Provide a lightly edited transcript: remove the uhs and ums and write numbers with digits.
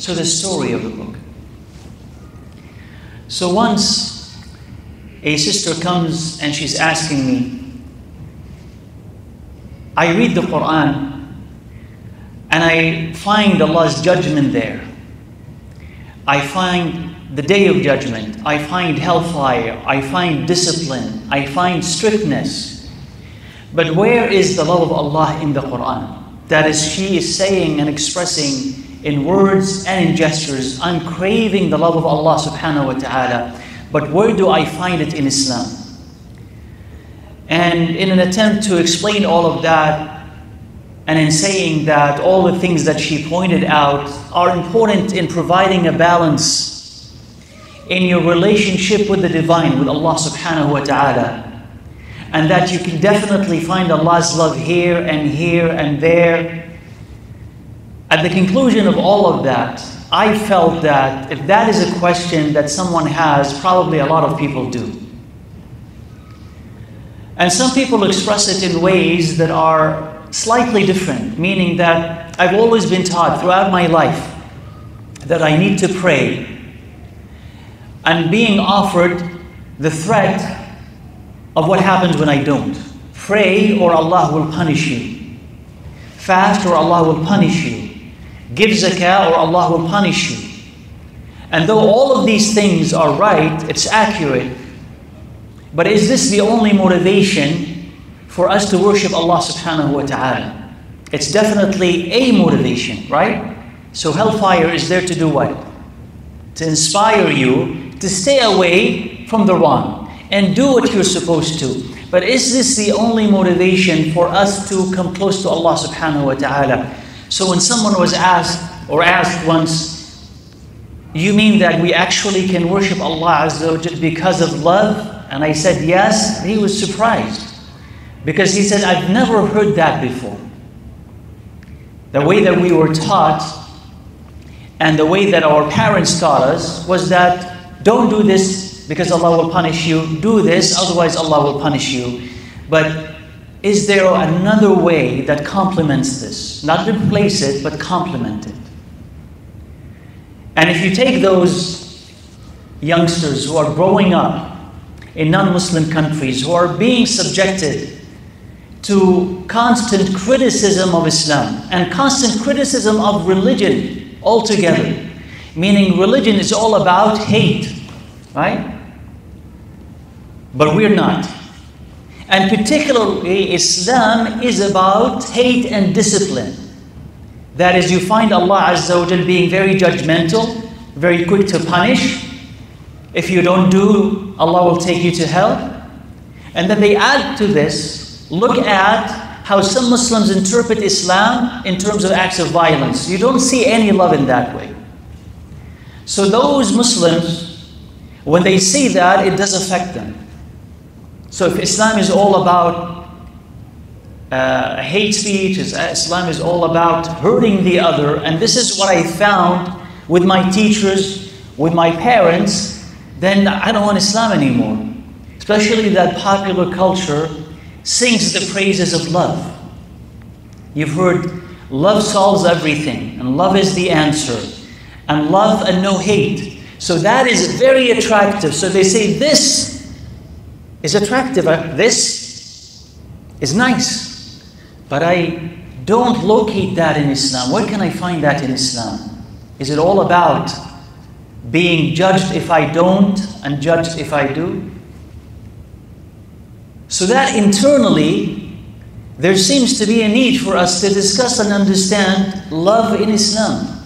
So the story of the book. So once a sister comes and she's asking me, I read the Quran and I find Allah's judgment there. I find the day of judgment. I find hellfire. I find discipline. I find strictness. But where is the love of Allah in the Quran? That is, she is saying and expressing in words and in gestures, I'm craving the love of Allah subhanahu wa ta'ala, but where do I find it in Islam? And in an attempt to explain all of that, and in saying that all the things that she pointed out are important in providing a balance in your relationship with the divine, with Allah subhanahu wa ta'ala, and that you can definitely find Allah's love here and there. At the conclusion of all of that, I felt that if that is a question that someone has, probably a lot of people do. And some people express it in ways that are slightly different, meaning that I've always been taught throughout my life that I need to pray, and being offered the threat of what happens when I don't. Pray or Allah will punish you. Fast or Allah will punish you. Give zakah or Allah will punish you. And though all of these things are right, it's accurate, but is this the only motivation for us to worship Allah subhanahu wa ta'ala? It's definitely a motivation, right? So hellfire is there to do what? To inspire you to stay away from the wrong and do what you're supposed to. But is this the only motivation for us to come close to Allah subhanahu wa ta'ala? So when someone was asked once, you mean that we actually can worship Allah Azza wa Jalla because of love? And I said yes. He was surprised, because he said, I've never heard that before. The way that we were taught and the way that our parents taught us was that don't do this because Allah will punish you. Do this, otherwise Allah will punish you. But is there another way that complements this? Not replace it, but complement it. And if you take those youngsters who are growing up in non-Muslim countries, who are being subjected to constant criticism of Islam and constant criticism of religion altogether, meaning religion is all about hate, right? But we're not. And particularly Islam is about hate and discipline. That is, you find Allah Azza wa Jal being very judgmental, very quick to punish. If you don't do, Allah will take you to hell. And then they add to this, look at how some Muslims interpret Islam in terms of acts of violence. You don't see any love in that way. So those Muslims, when they see that, it does affect them. So if Islam is all about hate speech, Islam is all about hurting the other, and this is what I found with my teachers, with my parents, then I don't want Islam anymore. Especially that popular culture sings the praises of love. You've heard, love solves everything, and love is the answer, and love and no hate. So that is very attractive. So they say this is attractive, this is nice, but I don't locate that in Islam. Where can I find that in Islam? Is it all about being judged if I don't and judged if I do? So that internally, there seems to be a need for us to discuss and understand love in Islam.